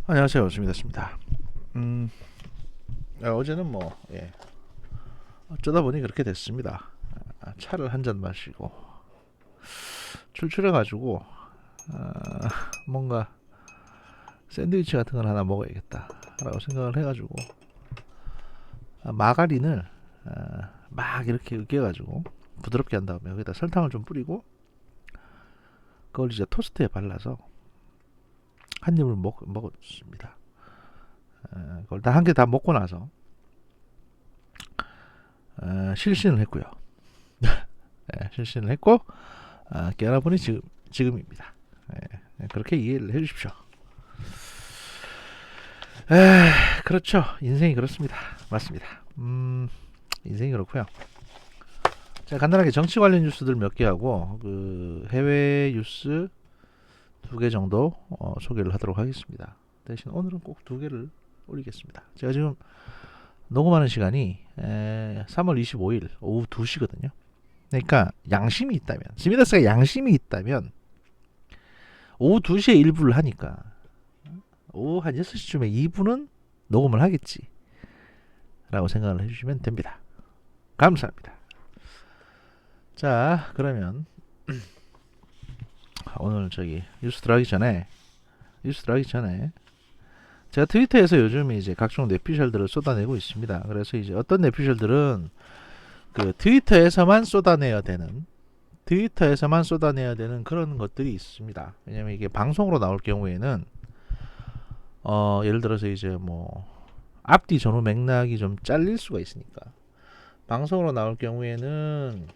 안녕하세요, 주민됐습니다. 어제는 어쩌다 보니 그렇게 됐습니다. 차를 한 잔 마시고 출출해가지고 뭔가 샌드위치 같은 걸 하나 먹어야겠다라고 생각을 해가지고 마가린을 막 이렇게 으깨가지고 부드럽게 한 다음에 여기다 설탕을 좀 뿌리고 그걸 이제 토스트에 발라서 한 입을 먹었습니다. 그걸 다 한 개 다 먹고 나서 실신을 했고요. 실신을 했고 깨어나보니 지금입니다. 그렇게 이해를 해주십시오. 그렇죠. 인생이 그렇습니다. 맞습니다. 인생이 그렇고요. 제가 간단하게 정치 관련 뉴스들 몇 개 하고 그 해외 뉴스 두 개 정도 소개를 하도록 하겠습니다. 대신 오늘은 꼭 두 개를 올리겠습니다. 제가 지금 녹음하는 시간이 3월 25일 오후 2시거든요. 그러니까 양심이 있다면, 지미다스가 양심이 있다면 오후 2시에 1부를 하니까 오후 한 6시쯤에 2부는 녹음을 하겠지 라고 생각을 해주시면 됩니다. 감사합니다. 자, 그러면 오늘 뉴스 들어가기 전에 제가 트위터에서 요즘 이제 각종 뇌피셜들을 쏟아내고 있습니다. 그래서 이제 어떤 뇌피셜들은 그 트위터에서만 쏟아내야 되는 그런 것들이 있습니다. 왜냐면 이게 방송으로 나올 경우에는 예를 들어서 이제 뭐 앞뒤 전후 맥락이 좀 잘릴 수가 있으니까 방송으로 나올 경우에는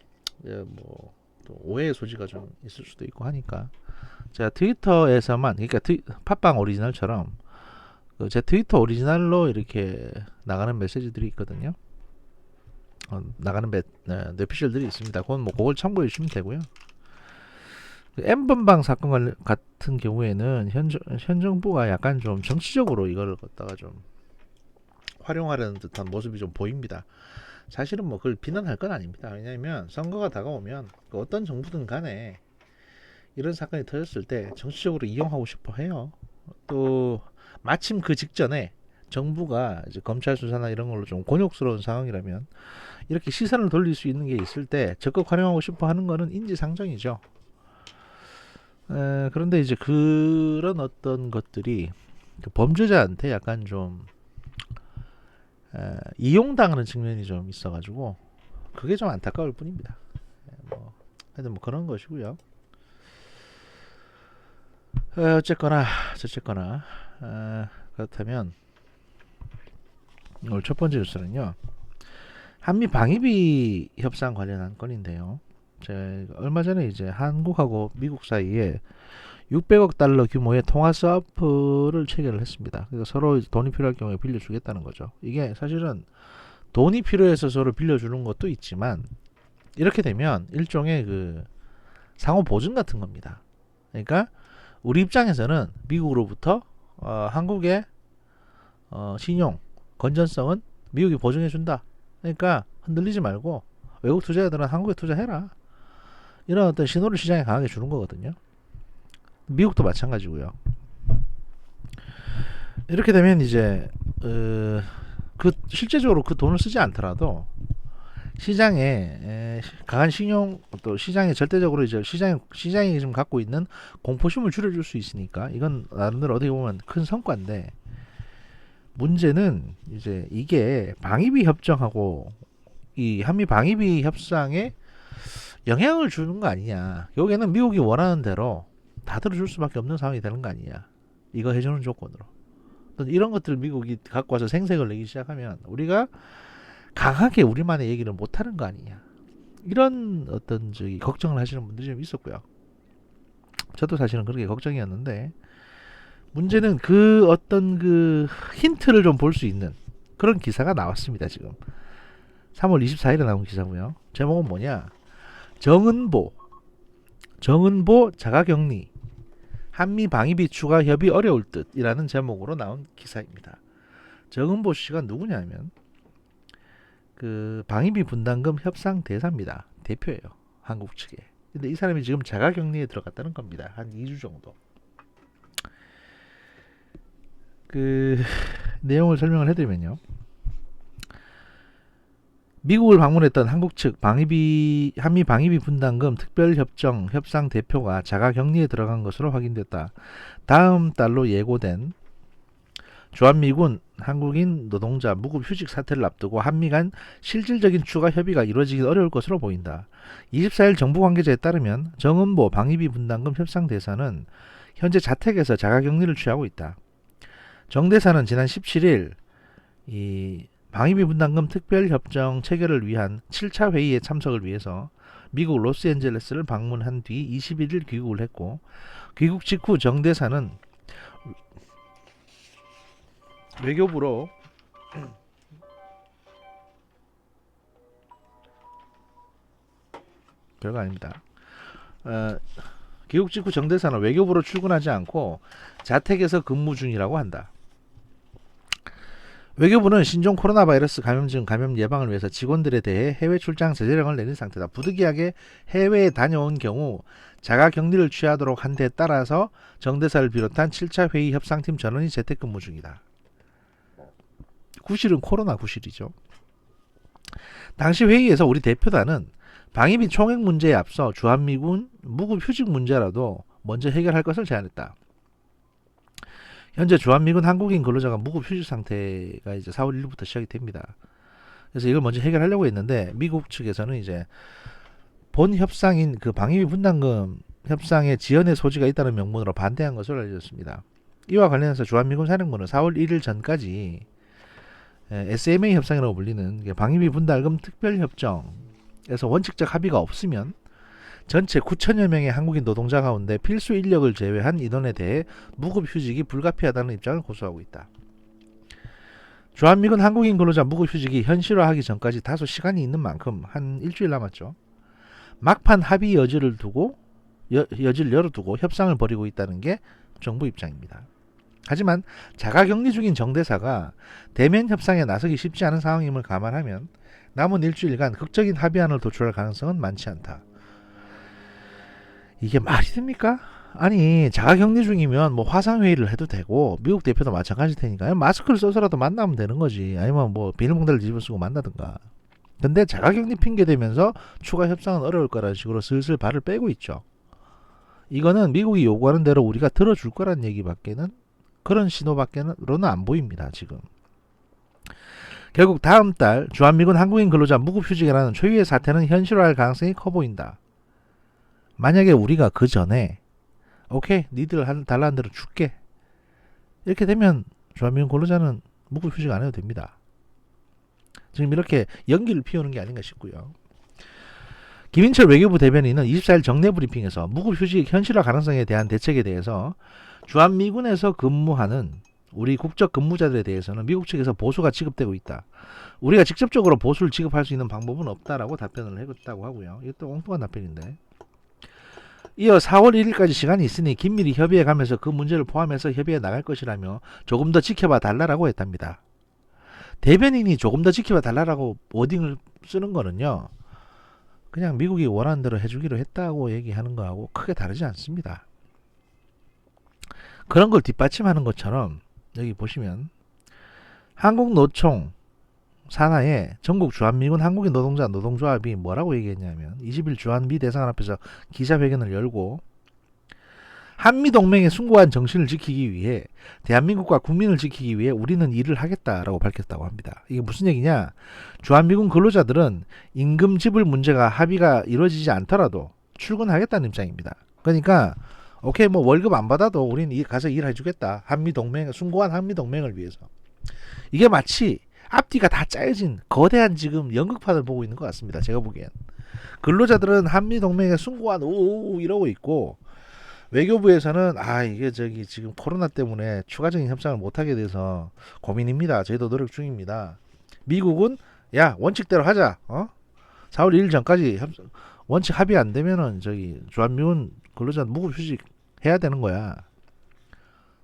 뭐또 오해의 소지가 좀 있을 수도 있고 하니까 제가 트위터에서만, 그러니까 팟빵 오리지널처럼 제 트위터 오리지널로 이렇게 나가는 메시지들이 있거든요. 나가는 뇌피셜들이 있습니다. 그건 뭐 그걸 참고해 주시면 되고요. 그 N번방 사건 같은 경우에는 현 정부가 약간 좀 정치적으로 이걸 갖다가 좀 활용하려는 듯한 모습이 좀 보입니다. 사실은 뭐 그걸 비난할 건 아닙니다. 왜냐하면 선거가 다가오면 그 어떤 정부든 간에 이런 사건이 터졌을 때 정치적으로 이용하고 싶어 해요. 또 마침 그 직전에 정부가 이제 검찰 수사나 이런 걸로 좀 곤욕스러운 상황이라면 이렇게 시선을 돌릴 수 있는 게 있을 때 적극 활용하고 싶어 하는 거는 인지상정이죠. 그런데 이제 그런 어떤 것들이 그 범죄자한테 약간 좀 이용당하는 측면이 좀 있어가지고 그게 좀 안타까울 뿐입니다. 하여튼 뭐 그런 것이고요. 어쨌거나 저쨌거나 그렇다면 오늘 첫 번째 뉴스는요. 한미 방위비 협상 관련한 건인데요. 제가 얼마 전에 이제 한국하고 미국 사이에 600억 달러 규모의 통화 스와프를 체결을 했습니다. 그래서 서로 돈이 필요할 경우에 빌려주겠다는 거죠. 이게 사실은 돈이 필요해서 서로 빌려주는 것도 있지만 이렇게 되면 일종의 그 상호 보증 같은 겁니다. 그러니까 우리 입장에서는 미국으로부터 한국의 신용 건전성은 미국이 보증해준다. 그러니까 흔들리지 말고 외국 투자자들은 한국에 투자해라. 이런 어떤 신호를 시장에 강하게 주는 거거든요. 미국도 마찬가지고요. 이렇게 되면 이제 그 실제적으로 그 돈을 쓰지 않더라도 시장에 강한 신용, 또 시장에 절대적으로 이제 시장이 지금 갖고 있는 공포심을 줄여줄 수 있으니까 이건 나름대로 어떻게 보면 큰 성과인데, 문제는 이제 이게 방위비 협정하고 이 한미 방위비 협상에 영향을 주는 거 아니냐. 여기에는 미국이 원하는 대로 다 들어줄 수밖에 없는 상황이 되는 거 아니냐. 이거 해주는 조건으로. 이런 것들을 미국이 갖고 와서 생색을 내기 시작하면 우리가 강하게 우리만의 얘기를 못하는 거 아니냐. 이런 어떤 걱정을 하시는 분들이 좀 있었고요. 저도 사실은 그렇게 걱정이었는데, 문제는 그 어떤 그 힌트를 좀 볼 수 있는 그런 기사가 나왔습니다. 지금 3월 24일에 나온 기사고요. 제목은 뭐냐? 정은보 자가격리 한미 방위비 추가 협의 어려울 듯이라는 제목으로 나온 기사입니다. 정은보 씨가 누구냐면 그 방위비 분담금 협상 대사입니다. 대표예요. 한국 측에. 근데 이 사람이 지금 자가격리에 들어갔다는 겁니다. 한 2주 정도. 그 내용을 설명을 해드리면요. 미국을 방문했던 한국 측 한미 방위비 분담금 특별협정 협상 대표가 자가격리에 들어간 것으로 확인됐다. 다음 달로 예고된 주한미군 한국인 노동자 무급휴직 사태를 앞두고 한미 간 실질적인 추가 협의가 이루어지기 어려울 것으로 보인다. 24일 정부 관계자에 따르면 정은보 방위비 분담금 협상 대사는 현재 자택에서 자가격리를 취하고 있다. 정 대사는 지난 17일 이 방위비 분담금 특별협정 체결을 위한 7차 회의에 참석을 위해서 미국 로스앤젤레스를 방문한 뒤 21일 귀국을 했고, 귀국 직후 정 대사는 외교부로 별거 아닙니다. 귀국 직후 정 대사는 외교부로 출근하지 않고 자택에서 근무 중이라고 한다. 외교부는 신종 코로나 바이러스 감염증 감염 예방을 위해서 직원들에 대해 해외 출장 제재령을 내린 상태다. 부득이하게 해외에 다녀온 경우 자가격리를 취하도록 한 데에 따라서 정 대사를 비롯한 7차 회의 협상팀 전원이 재택근무 중이다. 구실은 코로나 구실이죠. 당시 회의에서 우리 대표단은 방위비 총액 문제에 앞서 주한미군 무급휴직 문제라도 먼저 해결할 것을 제안했다. 현재 주한미군 한국인 근로자가 무급휴직 상태가 이제 4월 1일부터 시작이 됩니다. 그래서 이걸 먼저 해결하려고 했는데 미국 측에서는 이제 본 협상인 그 방위비 분담금 협상에 지연의 소지가 있다는 명분으로 반대한 것으로 알려졌습니다. 이와 관련해서 주한미군 사령부는 4월 1일 전까지 SMA 협상이라고 불리는 방위비 분담금 특별협정에서 원칙적 합의가 없으면 전체 9천여 명의 한국인 노동자 가운데 필수 인력을 제외한 인원에 대해 무급휴직이 불가피하다는 입장을 고수하고 있다. 주한미군 한국인 근로자 무급휴직이 현실화하기 전까지 다소 시간이 있는 만큼 한 일주일 남았죠. 막판 합의 여지를 열어두고 협상을 벌이고 있다는 게 정부 입장입니다. 하지만 자가격리 중인 정 대사가 대면 협상에 나서기 쉽지 않은 상황임을 감안하면 남은 일주일간 극적인 합의안을 도출할 가능성은 많지 않다. 이게 말이 됩니까? 아니, 자가격리 중이면 뭐 화상회의를 해도 되고 미국 대표도 마찬가지일 테니까 마스크를 써서라도 만나면 되는 거지. 아니면 뭐 비닐봉다를 뒤집어 쓰고 만나든가. 근데 자가격리 핑계 대면서 추가 협상은 어려울 거라는 식으로 슬슬 발을 빼고 있죠. 이거는 미국이 요구하는 대로 우리가 들어줄 거란 얘기밖에는, 그런 신호밖에는 안 보입니다. 지금 결국 다음 달 주한미군 한국인 근로자 무급휴직이라는 초유의 사태는 현실화할 가능성이 커 보인다. 만약에 우리가 그 전에 오케이 니들 달라는 대로 줄게 이렇게 되면 주한미군 근로자는 무급휴직 안 해도 됩니다. 지금 이렇게 연기를 피우는 게 아닌가 싶고요. 김인철 외교부 대변인은 24일 정례 브리핑에서 무급휴직 현실화 가능성에 대한 대책에 대해서 주한미군에서 근무하는 우리 국적 근무자들에 대해서는 미국 측에서 보수가 지급되고 있다. 우리가 직접적으로 보수를 지급할 수 있는 방법은 없다라고 답변을 했다고 하고요. 이것도 엉뚱한 답변인데. 이어 4월 1일까지 시간이 있으니 긴밀히 협의해 가면서 그 문제를 포함해서 협의해 나갈 것이라며 조금 더 지켜봐 달라고 했답니다. 대변인이 조금 더 지켜봐 달라고 워딩을 쓰는 거는요, 그냥 미국이 원하는 대로 해주기로 했다고 얘기하는 거하고 크게 다르지 않습니다. 그런 걸 뒷받침하는 것처럼 여기 보시면 한국노총 산하에 전국 주한미군 한국인 노동자 노동조합이 뭐라고 얘기했냐면 20일 주한미 대사관 앞에서 기자회견을 열고 한미동맹의 숭고한 정신을 지키기 위해 대한민국과 국민을 지키기 위해 우리는 일을 하겠다라고 밝혔다고 합니다. 이게 무슨 얘기냐? 주한미군 근로자들은 임금 지불 문제가 합의가 이루어지지 않더라도 출근하겠다는 입장입니다. 그러니까 오케이 뭐 월급 안 받아도 우리는 가서 일해주겠다. 한미동맹 숭고한 한미동맹을 위해서. 이게 마치 앞뒤가 다 짜여진 거대한 지금 연극판을 보고 있는 것 같습니다. 제가 보기엔 근로자들은 한미동맹에 숭고한 오오 이러고 있고 외교부에서는 이게 지금 코로나 때문에 추가적인 협상을 못하게 돼서 고민입니다. 저희도 노력 중입니다. 미국은 야 원칙대로 하자. 4월 1일 전까지 원칙 합의 안 되면은 주한미군 근로자 무급휴직 해야 되는 거야.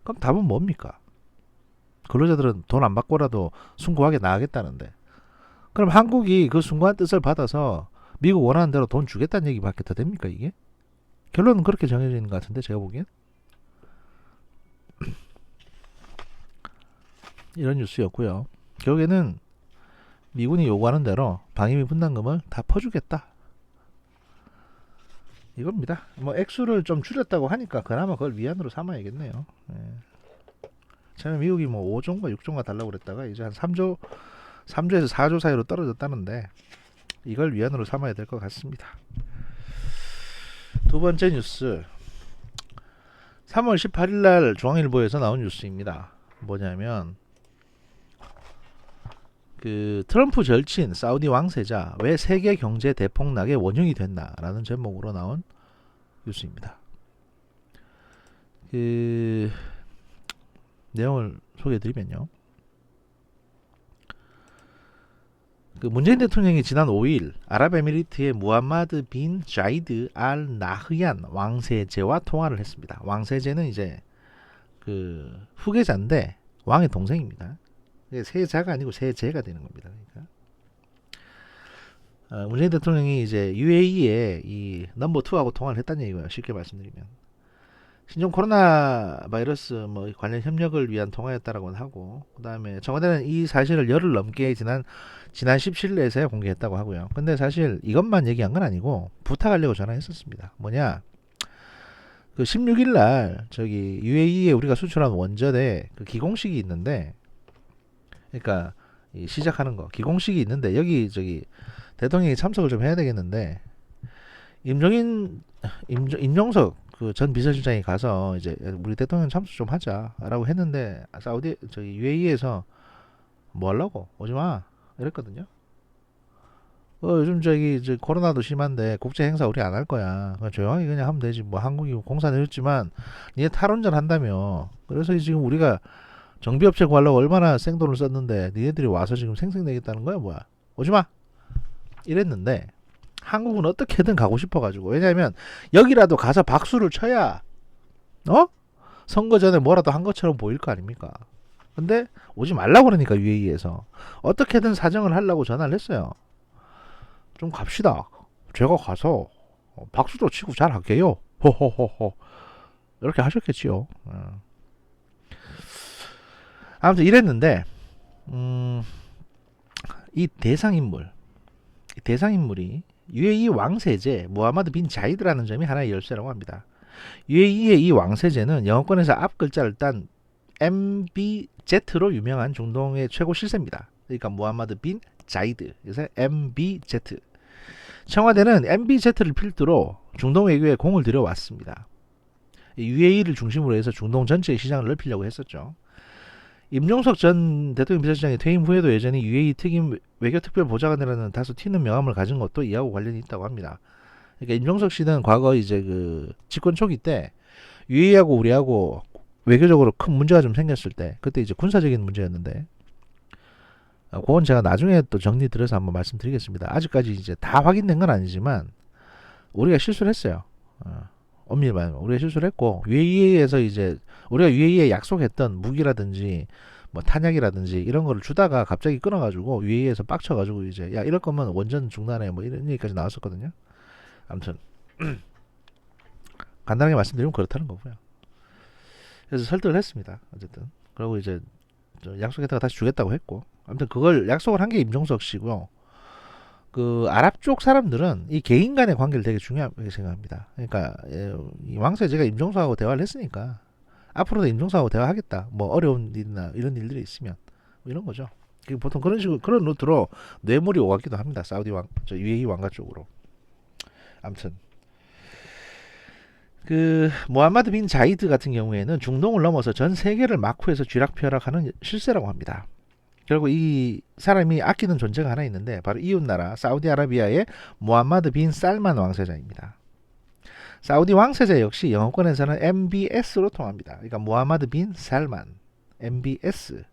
그럼 답은 뭡니까? 근로자들은 돈 안 받고라도 숭고하게 나가겠다는데. 그럼 한국이 그 숭고한 뜻을 받아서 미국 원하는 대로 돈 주겠다는 얘기밖에 더 됩니까 이게? 결론은 그렇게 정해져 있는 것 같은데 제가 보기엔. 이런 뉴스였고요. 결국에는 미군이 요구하는 대로 방위비 분담금을 다 퍼주겠다. 이겁니다. 뭐 액수를 좀 줄였다고 하니까 그나마 그걸 위안으로 삼아야겠네요. 예. 처음에 미국이 뭐 5조인가 6조인가 달라고 그랬다가 이제 한 3조에서 4조 사이로 떨어졌다는데 이걸 위안으로 삼아야 될 것 같습니다. 두 번째 뉴스. 3월 18일 날 중앙일보에서 나온 뉴스입니다. 뭐냐면 그 트럼프 절친 사우디 왕세자 왜 세계 경제 대폭락의 원흉이 됐나라는 제목으로 나온 뉴스입니다. 그 내용을 소개해드리면요. 그 문재인 대통령이 지난 5일 아랍에미리트의 무함마드 빈 자이드 알 나흐얀 왕세제와 통화를 했습니다. 왕세제는 이제 그 후계자인데 왕의 동생입니다. 세자가 아니고 세제가 되는 겁니다. 그러니까 문재인 대통령이 이제 UAE의 이 넘버 2하고 통화를 했다는 얘기고요. 쉽게 말씀드리면 신종 코로나 바이러스 뭐 관련 협력을 위한 통화였다라고 하고, 그다음에 청와대는 이 사실을 열흘 넘게 지난 17일에서야 공개했다고 하고요. 근데 사실 이것만 얘기한 건 아니고 부탁하려고 전화했었습니다. 뭐냐? 그 16일 날 저기 UAE에 우리가 수출한 원전에 그 기공식이 있는데, 그러니까 이 시작하는 거 기공식이 있는데 여기 저기 대통령이 참석을 좀 해야 되겠는데 임종석 그 전 비서실장이 가서 이제 우리 대통령 참석 좀 하자라고 했는데 사우디 저기 UAE에서 뭐 하려고 오지 마 이랬거든요. 요즘 저기 이제 코로나도 심한데 국제 행사 우리 안 할 거야. 그냥 조용하게 그냥 하면 되지. 뭐 한국이 공사 내줬지만 니네 탈원전 한다며. 그래서 지금 우리가 정비업체 구하려고 얼마나 생돈을 썼는데 니네들이 와서 지금 생색내겠다는 거야 뭐야. 오지 마. 이랬는데 한국은 어떻게든 가고 싶어가지고. 왜냐하면 여기라도 가서 박수를 쳐야 선거 전에 뭐라도 한 것처럼 보일 거 아닙니까. 근데 오지 말라고 그러니까 UAE에서 어떻게든 사정을 하려고 전화를 했어요. 좀 갑시다. 제가 가서 박수도 치고 잘 할게요. 호호호호 이렇게 하셨겠지요. 아무튼 이랬는데 이 대상인물이 UAE 왕세제 무하마드 빈 자이드라는 점이 하나의 열쇠라고 합니다. UAE의 이 왕세제는 영어권에서 앞 글자를 딴 MBZ로 유명한 중동의 최고 실세입니다. 그러니까 무하마드 빈 자이드, 그래서 MBZ. 청와대는 MBZ를 필두로 중동 외교에 공을 들여왔습니다. UAE를 중심으로 해서 중동 전체의 시장을 넓히려고 했었죠. 임종석 전 대통령 비서실장의 퇴임 후에도 여전히 UAE 특임 외교특별보좌관이라는 다소 튀는 명함을 가진 것도 이하고 관련이 있다고 합니다. 그러니까 임종석 씨는 과거 이제 그 집권 초기 때 UAE하고 우리하고 외교적으로 큰 문제가 좀 생겼을 때, 그때 이제 군사적인 문제였는데, 그건 제가 나중에 또 정리 들어서 한번 말씀드리겠습니다. 아직까지 이제 다 확인된 건 아니지만 우리가 실수를 했어요. 엄밀히 말하면 우리가 실수를 했고, UAE에서 이제 우리가 UAE에 약속했던 무기라든지 뭐 탄약이라든지 이런 거를 주다가 갑자기 끊어가지고 UAE에서 빡쳐가지고 이제 야 이럴 거면 원전 중단해 뭐 이런 얘기까지 나왔었거든요. 아무튼 간단하게 말씀드리면 그렇다는 거고요. 그래서 설득을 했습니다. 어쨌든 그리고 이제 약속했다가 다시 주겠다고 했고, 아무튼 그걸 약속을 한 게 임종석 씨고요. 그 아랍 쪽 사람들은 이 개인 간의 관계를 되게 중요하게 생각합니다. 그러니까 이 왕세제가 임종석하고 대화를 했으니까 앞으로도 임종석하고 대화하겠다. 뭐 어려운 일이나 이런 일들이 있으면 뭐 이런 거죠. 보통 그런 식으로 그런 루트로 뇌물이 오가기도 합니다. 사우디 UAE 왕가 쪽으로. 아무튼 그 무하마드 빈 자이드 같은 경우에는 중동을 넘어서 전 세계를 마쿠에서 쥐락펴락하는 실세라고 합니다. 결국 이 사람이 아끼는 존재가 하나 있는데 바로 이웃나라 사우디아라비아의 무함마드 빈 살만 왕세자입니다. 사우디 왕세자 역시 영어권에서는 MBS로 통합니다. 그러니까 무함마드 빈 살만 MBS.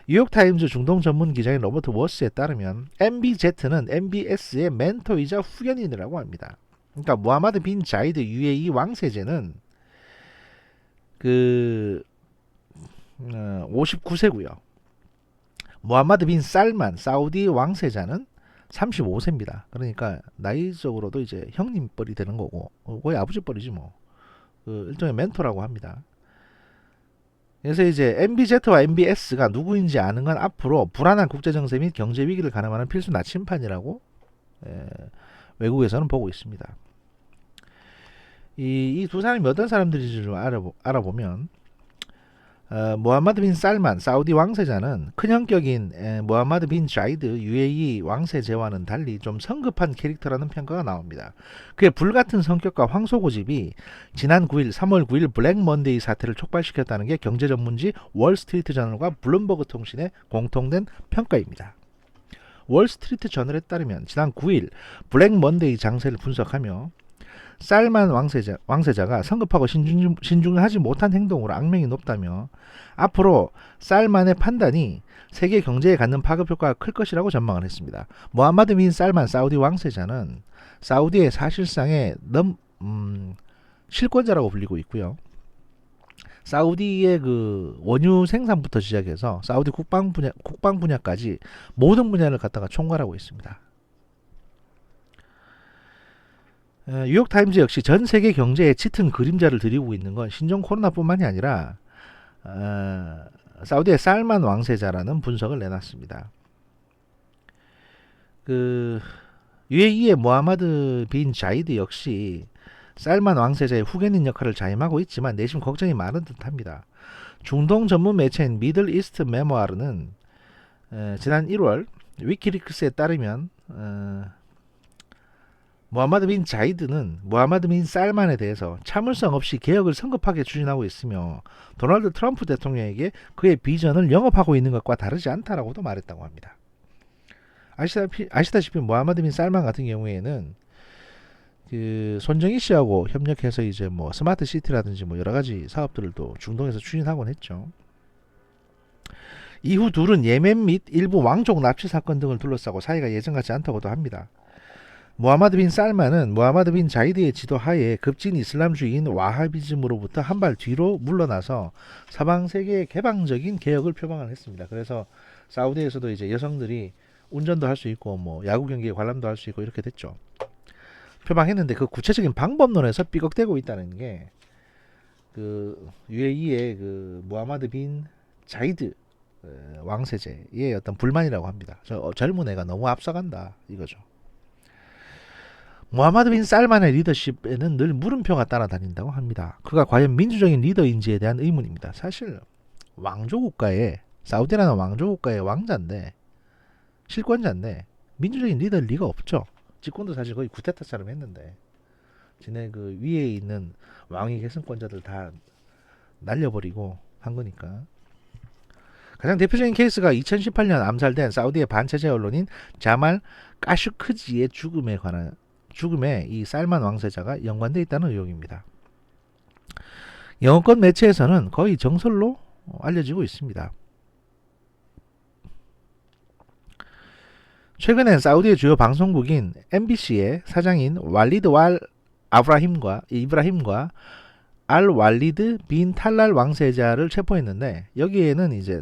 뉴욕타임즈 중동 전문 기자인 로버트 워스에 따르면 MBZ는 MBS의 멘토이자 후견인이라고 합니다. 그러니까 무함마드 빈 자이드 UAE 왕세제는 그 59세고요. 무함마드 빈 살만 사우디 왕세자는 35세입니다. 그러니까 나이적으로도 이제 형님 뻘이 되는 거고 거의 아버지 뻘이지 뭐. 그 일종의 멘토라고 합니다. 그래서 이제 MBZ와 MBS가 누구인지 아는 건 앞으로 불안한 국제정세 및 경제 위기를 가늠하는 필수 나침판이라고 외국에서는 보고 있습니다. 이 두 사람이 어떤 사람들인지 좀 알아보면 모하마드 빈 살만 사우디 왕세자는 큰형격인 모하마드 빈 자이드 UAE 왕세제와는 달리 좀 성급한 캐릭터라는 평가가 나옵니다. 그의 불같은 성격과 황소고집이 지난 9일 3월 9일 블랙 먼데이 사태를 촉발시켰다는 게 경제 전문지 월스트리트 저널과 블룸버그 통신의 공통된 평가입니다. 월스트리트 저널에 따르면 지난 9일 블랙 먼데이 장세를 분석하며 살만 왕세자가 성급하고 신중하지 못한 행동으로 악명이 높다며 앞으로 살만의 판단이 세계 경제에 갖는 파급 효과가 클 것이라고 전망을 했습니다. 모하마드 빈 살만 사우디 왕세자는 사우디의 사실상의 실권자라고 불리고 있고요. 사우디의 그 원유 생산부터 시작해서 사우디 국방 분야까지 모든 분야를 갖다가 총괄하고 있습니다. 뉴욕타임즈 역시 전 세계 경제에 짙은 그림자를 드리고 있는 건 신종 코로나뿐만이 아니라 사우디의 살만 왕세자라는 분석을 내놨습니다. 그 UAE의 모하마드 빈 자이드 역시 살만 왕세자의 후계인 역할을 자임하고 있지만 내심 걱정이 많은 듯합니다. 중동 전문 매체인 미들 이스트 메모아르는 지난 1월 위키리크스에 따르면 모하마드 빈 자이드는 모하마드 빈 살만에 대해서 참을성 없이 개혁을 성급하게 추진하고 있으며 도널드 트럼프 대통령에게 그의 비전을 영업하고 있는 것과 다르지 않다라고도 말했다고 합니다. 아시다시피 모하마드 빈 살만 같은 경우에는 그 손정희 씨하고 협력해서 이제 뭐 스마트 시티라든지 뭐 여러 가지 사업들을 또 중동에서 추진하곤 했죠. 이후 둘은 예멘 및 일부 왕족 납치 사건 등을 둘러싸고 사이가 예전 같지 않다고도 합니다. 모하마드 빈 살만은 모하마드 빈 자이드의 지도 하에 급진 이슬람주의인 와하비즘으로부터 한 발 뒤로 물러나서 서방 세계의 개방적인 개혁을 표방을 했습니다. 그래서 사우디에서도 이제 여성들이 운전도 할 수 있고 뭐 야구 경기에 관람도 할 수 있고 이렇게 됐죠. 표방했는데 그 구체적인 방법론에서 삐걱대고 있다는 게 그 UAE의 그 모하마드 빈 자이드 왕세제의 어떤 불만이라고 합니다. 젊은 애가 너무 앞서간다 이거죠. 모하마드 빈 살만의 리더십에는 늘 물음표가 따라다닌다고 합니다. 그가 과연 민주적인 리더인지에 대한 의문입니다. 사실 왕조국가의 사우디라는 왕조국가의 왕자인데 실권자인데 민주적인 리더일 리가 없죠. 집권도 사실 거의 쿠데타처럼 했는데 지네 그 위에 있는 왕위 계승권자들 다 날려버리고 한 거니까. 가장 대표적인 케이스가 2018년 암살된 사우디의 반체제 언론인 자말 까슈크지의 죽음에 이 살만 왕세자가 연관되어 있다는 의혹입니다. 영어권 매체에서는 거의 정설로 알려지고 있습니다. 최근엔 사우디의 주요 방송국인 MBC의 사장인 왈리드 이브라힘과 알 왈리드 빈 탈랄 왕세자를 체포했는데 여기에는 이제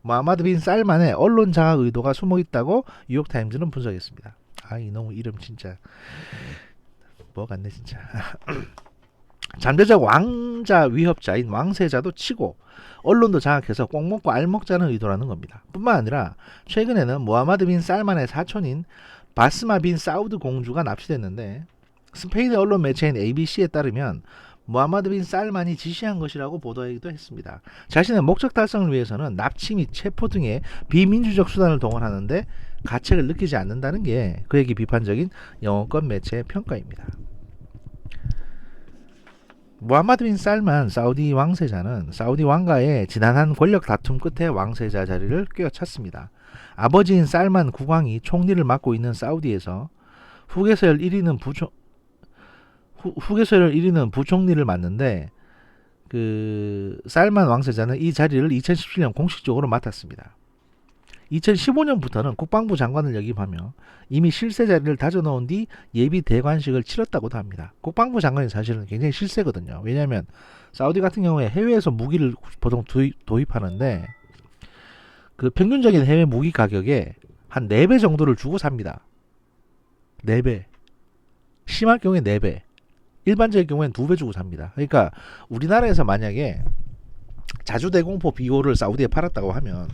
모하마드 빈 살만의 언론 장악 의도가 숨어 있다고 뉴욕타임즈는 분석했습니다. 아, 이놈의 이름 진짜 뭐 같네 진짜. 잠재적 왕자 위협자인 왕세자도 치고 언론도 장악해서 꼭 먹고 알 먹자는 의도라는 겁니다. 뿐만 아니라 최근에는 모하마드 빈 살만의 사촌인 바스마 빈 사우드 공주가 납치됐는데 스페인 언론 매체인 ABC에 따르면 모하마드 빈 살만이 지시한 것이라고 보도하기도 했습니다. 자신의 목적 달성을 위해서는 납치 및 체포 등의 비민주적 수단을 동원하는데 가책을 느끼지 않는다는 게 그에게 비판적인 영어권 매체의 평가입니다. 모하마드 빈 살만 사우디 왕세자는 사우디 왕가의 지난한 권력 다툼 끝에 왕세자 자리를 꿰어찼습니다. 아버지인 살만 국왕이 총리를 맡고 있는 사우디에서 후계서열 1위는 부총리를 맡는데 그 살만 왕세자는 이 자리를 2017년 공식적으로 맡았습니다. 2015년부터는 국방부 장관을 역임하며 이미 실세 자리를 다져놓은 뒤 예비 대관식을 치렀다고도 합니다. 국방부 장관이 사실은 굉장히 실세거든요. 왜냐하면 사우디 같은 경우에 해외에서 무기를 보통 도입하는데 그 평균적인 해외 무기 가격에 한 4배 정도를 주고 삽니다. 4배. 심할 경우에 4배. 일반적인 경우에는 2배 주고 삽니다. 그러니까 우리나라에서 만약에 자주대공포 BO를 사우디에 팔았다고 하면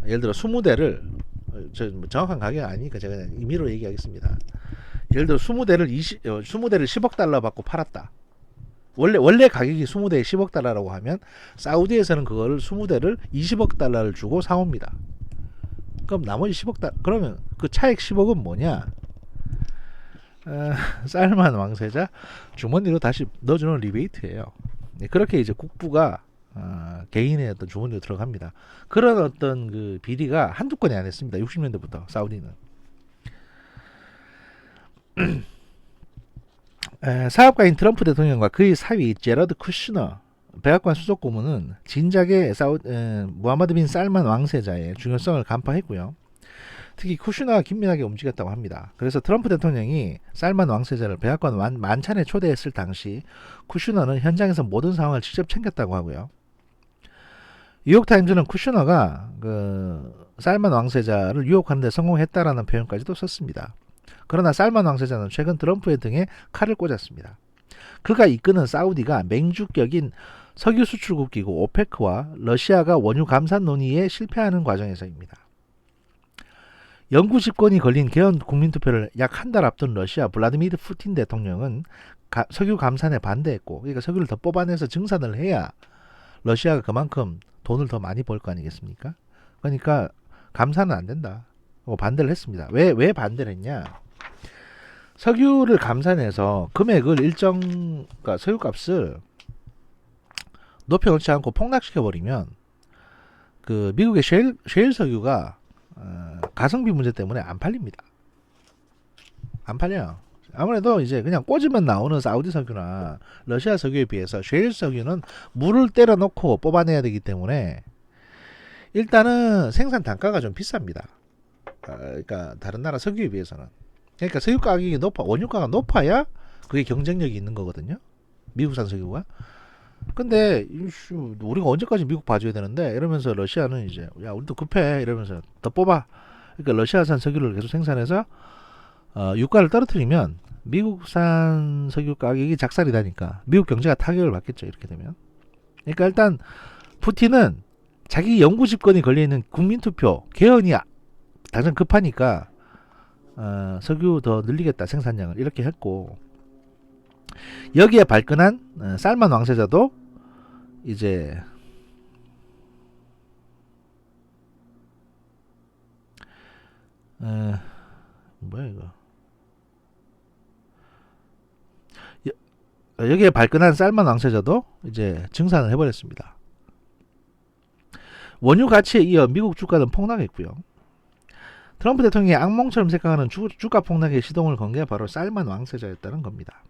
예를 들어 20대를 뭐 정확한 가격이 아니니까 제가 그냥 임의로 얘기하겠습니다. 예를 들어 20대를 10억 달러 받고 팔았다. 원래 가격이 20대에 10억 달러라고 하면 사우디에서는 그걸 20대를 20억 달러를 주고 사옵니다. 그럼 나머지 10억 달러, 그러면 그 차액 10억은 뭐냐? 살만 왕세자 주머니로 다시 넣어주는 리베이트예요. 그렇게 이제 국부가 개인의 어떤 주머니로 들어갑니다. 그런 어떤 그 비리가 한두 건이 아니었습니다. 60년대부터 사우디는. 사업가인 트럼프 대통령과 그의 사위 제러드 쿠슈너 백악관 수석 고문은 진작에 무하마드 빈 살만 왕세자의 중요성을 간파했고요. 특히 쿠슈너가 긴밀하게 움직였다고 합니다. 그래서 트럼프 대통령이 살만 왕세자를 백악관 만찬에 초대했을 당시 쿠슈너는 현장에서 모든 상황을 직접 챙겼다고 하고요. 뉴욕타임즈는 쿠슈너가 그 살만 왕세자를 유혹하는 데 성공했다라는 표현까지도 썼습니다. 그러나 살만 왕세자는 최근 트럼프의 등에 칼을 꽂았습니다. 그가 이끄는 사우디가 맹주격인 석유 수출국기구 오페크와 러시아가 원유 감산 논의에 실패하는 과정에서입니다. 영구 집권이 걸린 개헌 국민투표를 약 한 달 앞둔 러시아 블라디미르 푸틴 대통령은 석유 감산에 반대했고, 그러니까 석유를 더 뽑아내서 증산을 해야 러시아가 그만큼 돈을 더 많이 벌 거 아니겠습니까? 그러니까 감산은 안 된다. 반대를 했습니다. 왜 반대를 했냐? 석유를 감산해서 금액을 그러니까 석유값을 높여놓지 않고 폭락시켜버리면 그 미국의 셰일 석유가 가성비 문제 때문에 안 팔립니다. 안 팔려요. 아무래도 이제 그냥 꽂으면 나오는 사우디 석유나 러시아 석유에 비해서 셰일 석유는 물을 때려 넣고 뽑아내야 되기 때문에 일단은 생산 단가가 좀 비쌉니다. 그러니까 다른 나라 석유에 비해서는. 그러니까 석유 가격이 원유가가 높아야 그게 경쟁력이 있는 거거든요. 미국산 석유가. 근데 우리가 언제까지 미국 봐줘야 되는데 이러면서 러시아는 이제 야 우리도 급해 이러면서 더 뽑아. 그러니까 러시아산 석유를 계속 생산해서 유가를 떨어뜨리면 미국산 석유 가격이 작살이 나니까 미국 경제가 타격을 받겠죠. 이렇게 되면. 그러니까 일단 푸틴은 자기 영구 집권이 걸려있는 국민투표 개헌이 당장 급하니까 석유 더 늘리겠다 생산량을 이렇게 했고, 여기에 발끈한 살만 왕세자도 이제 뭐야 이거 여기에 발끈한 살만 왕세자도 이제 증산을 해버렸습니다. 원유 가치에 이어 미국 주가는 폭락했고요. 트럼프 대통령이 악몽처럼 생각하는 주가 폭락의 시동을 건 게 바로 살만 왕세자였다는 겁니다.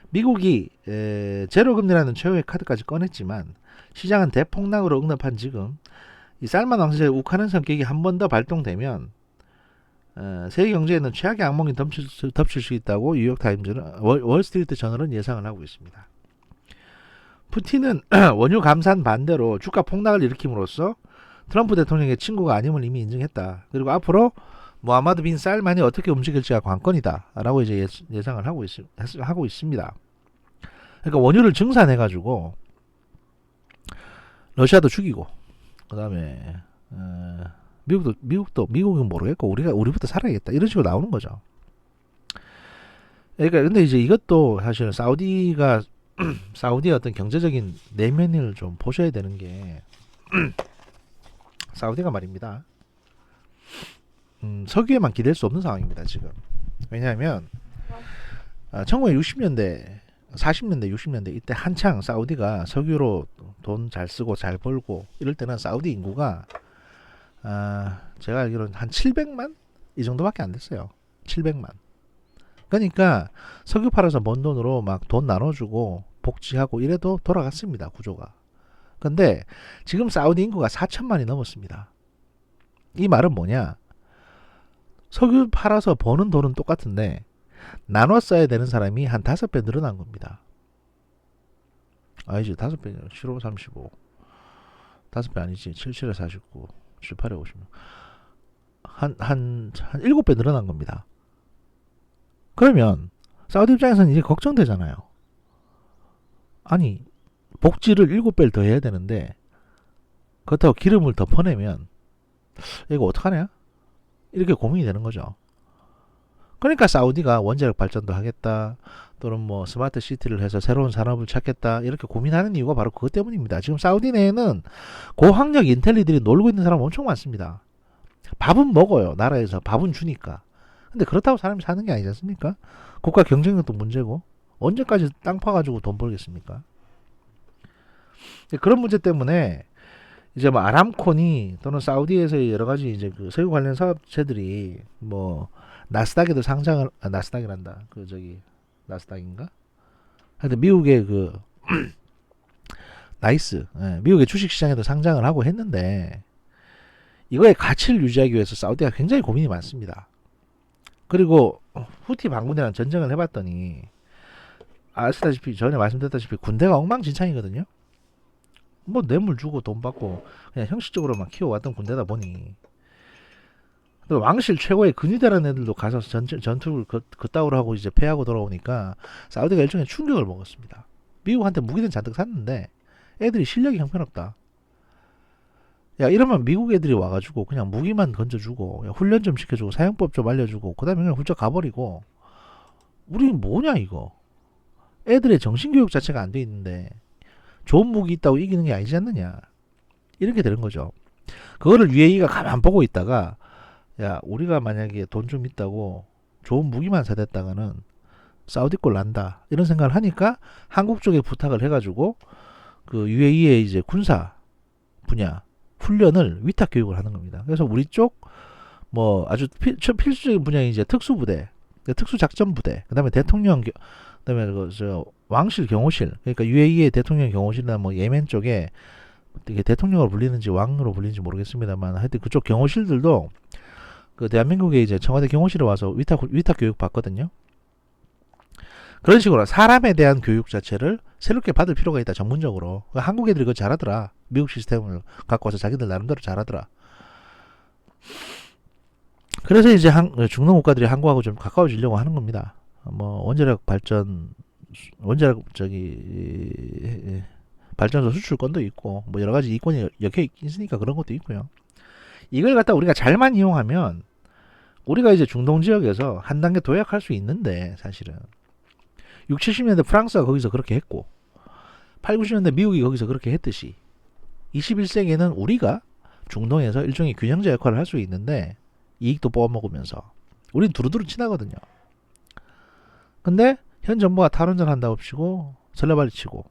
미국이 제로금리라는 최후의 카드까지 꺼냈지만 시장은 대폭락으로 응답한 지금 이 살만 왕세자의 욱하는 성격이 한 번 더 발동되면 세계 경제에는 최악의 악몽이 덮칠 수 있다고 뉴욕타임즈는 월스트리트 저널은 예상을 하고 있습니다. 푸틴은 원유 감산 반대로 주가 폭락을 일으킴으로써 트럼프 대통령의 친구가 아님을 이미 인정했다. 그리고 앞으로 무하마드 빈 살만이 어떻게 움직일지가 관건이다 라고 이제 예상을 하고 있습니다. 그러니까 원유를 증산해가지고 러시아도 죽이고, 그 다음에 미국은 모르겠고 우리부터 살아야겠다 이런 식으로 나오는 거죠. 그러니까 근데 이제 이것도 사실 사우디의 어떤 경제적인 내면을 좀 보셔야 되는 게 사우디가 말입니다. 석유에만 기댈 수 없는 상황입니다 지금. 왜냐하면 1960년대 40년대 60년대 이때 한창 사우디가 석유로 돈 잘 쓰고 잘 벌고 이럴 때는 사우디 인구가 제가 알기로는 한 700만 이 정도밖에 안 됐어요. 700만. 그러니까 석유 팔아서 번 돈으로 막 돈 나눠주고 복지하고 이래도 돌아갔습니다 구조가. 근데 지금 사우디 인구가 4천만이 넘었습니다. 이 말은 뭐냐? 석유 팔아서 버는 돈은 똑같은데 나눠 써야 되는 사람이 한 5배 늘어난 겁니다. 아니지 5배 7, 5, 35 5배 아니지 7, 7에 49 7, 8에 56 한 7배 늘어난 겁니다. 그러면 사우디 입장에서는 이제 걱정되잖아요. 아니 복지를 7배를 더 해야 되는데 그렇다고 기름을 더 퍼내면 이거 어떡하냐? 이렇게 고민이 되는 거죠. 그러니까 사우디가 원자력 발전도 하겠다. 또는 뭐 스마트 시티를 해서 새로운 산업을 찾겠다. 이렇게 고민하는 이유가 바로 그것 때문입니다. 지금 사우디 내에는 고학력 인텔리들이 놀고 있는 사람 엄청 많습니다. 밥은 먹어요. 나라에서 밥은 주니까. 근데 그렇다고 사람이 사는 게 아니지 않습니까? 국가 경쟁력도 문제고 언제까지 땅 파가지고 돈 벌겠습니까? 그런 문제 때문에 이제 뭐 아람콘이 또는 사우디에서의 여러 가지 이제 그 석유 관련 사업체들이 뭐 나스닥에도 상장을 나스닥이란다. 그 저기 나스닥인가? 하여튼 미국의 그 나이스 미국의 주식시장에도 상장을 하고 했는데 이거의 가치를 유지하기 위해서 사우디가 굉장히 고민이 많습니다. 그리고 후티 반군이랑 전쟁을 해봤더니 아시다시피 전에 말씀드렸다시피 군대가 엉망진창이거든요. 뭐 뇌물 주고 돈 받고 그냥 형식적으로만 키워왔던 군대다 보니 또 왕실 최고의 근위대라는 애들도 가서 전투를 그따위로 하고 이제 패하고 돌아오니까 사우디가 일종의 충격을 먹었습니다. 미국한테 무기는 잔뜩 샀는데 애들이 실력이 형편없다. 야 이러면 미국 애들이 와가지고 그냥 무기만 건져주고 훈련 좀 시켜주고 사용법 좀 알려주고 그 다음에 그냥 훌쩍 가버리고 우리는 뭐냐 이거. 애들의 정신교육 자체가 안 돼 있는데 좋은 무기 있다고 이기는 게 아니지 않느냐. 이렇게 되는 거죠. 그거를 UAE가 가만 보고 있다가 야 우리가 만약에 돈 좀 있다고 좋은 무기만 사댔다가는 사우디 꼴 난다 이런 생각을 하니까 한국 쪽에 부탁을 해가지고 그 UAE의 이제 군사 분야 훈련을 위탁 교육을 하는 겁니다. 그래서 우리 쪽 뭐 아주 필수적인 분야인 이제 특수부대, 특수작전부대, 그다음에 대통령, 그다음에 저 왕실 경호실, 그러니까 UAE의 대통령 경호실이나 뭐 예멘 쪽에 이게 대통령으로 불리는지 왕으로 불리는지 모르겠습니다만 하여튼 그쪽 경호실들도 그 대한민국의 이제 청와대 경호실에 와서 위탁 교육 받거든요. 그런 식으로 사람에 대한 교육 자체를 새롭게 받을 필요가 있다. 전문적으로. 한국 애들이 그거 잘하더라. 미국 시스템을 갖고 와서 자기들 나름대로 잘하더라. 그래서 이제 중동 국가들이 한국하고 좀 가까워지려고 하는 겁니다. 뭐 원자력 발전, 원자력 발전소 수출권도 있고 뭐 여러 가지 이권이 엮여 있으니까 그런 것도 있고요. 이걸 갖다 우리가 잘만 이용하면 우리가 이제 중동 지역에서 한 단계 도약할 수 있는데 사실은 6, 70년대 프랑스가 거기서 그렇게 했고 8, 90년대 미국이 거기서 그렇게 했듯이 21세기에는 우리가 중동에서 일종의 균형제 역할을 할 수 있는데 이익도 뽑아먹으면서 우린 두루두루 친하거든요. 근데 현 정부가 탈원전 한다고 치고 설레발리 치고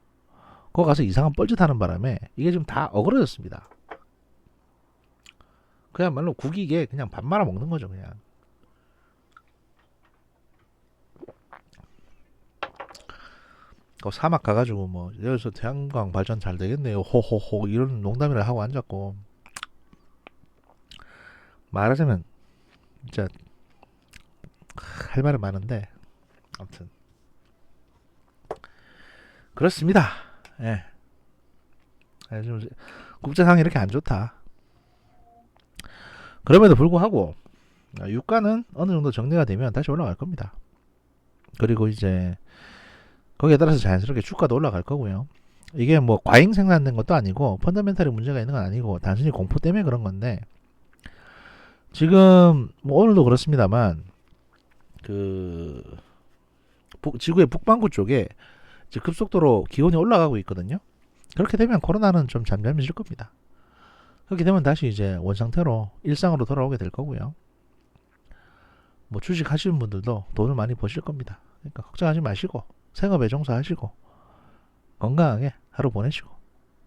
거기 가서 이상한 뻘짓 하는 바람에 이게 좀 다 어그러졌습니다. 그야말로 국익에 그냥 밥 말아 먹는 거죠 그냥. 사막 가가지고 뭐 여기서 태양광 발전 잘 되겠네요 호호호 이런 농담이라 하고 앉았고 말하자면 진짜 할 말은 많은데 아무튼 그렇습니다. 예. 좀 국제 상황이 이렇게 안 좋다. 그럼에도 불구하고 유가는 어느 정도 정리가 되면 다시 올라갈 겁니다. 그리고 이제 거기에 따라서 자연스럽게 주가도 올라갈 거고요. 이게 뭐 과잉 생산된 것도 아니고 펀더멘탈에 문제가 있는 건 아니고 단순히 공포 때문에 그런 건데 지금 뭐 오늘도 그렇습니다만 그 지구의 북반구 쪽에 이제 급속도로 기온이 올라가고 있거든요. 그렇게 되면 코로나는 좀 잠잠해질 겁니다. 그렇게 되면 다시 이제 원상태로 일상으로 돌아오게 될 거고요. 뭐 주식 하시는 분들도 돈을 많이 버실 겁니다. 그러니까 걱정하지 마시고 생업에 종사하시고 건강하게 하루 보내시고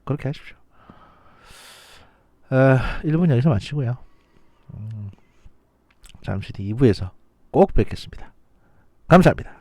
그렇게 하십시오. 1분 여기서 마치고요. 잠시 뒤 2부에서 꼭 뵙겠습니다. 감사합니다.